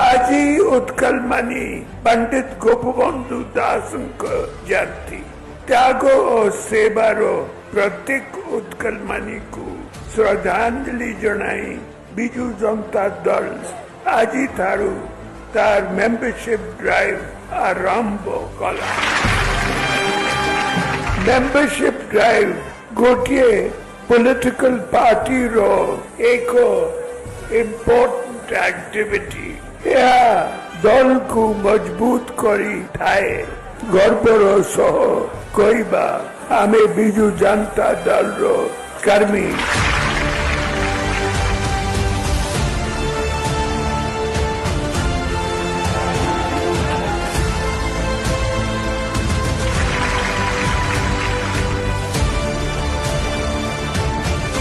আজি उत्कलमणि पंडित गोपबंधु दास जयंती त्याग और सेवार प्रत्येक उत्कलमणि को श्रद्धांजलि जनाई बिजु जनता दल आज ठारू तार मेंबरशिप ड्राइव आरंभ कला। मेंबरशिप ड्राइव गोटे पॉलिटिकल पार्टी रो एक इम्पोर्टेंट एक्टिविटी। यह दल को मजबूत करी थाए गर्वर सह कहबा आमे बिजु जनता दल रो कर्मी।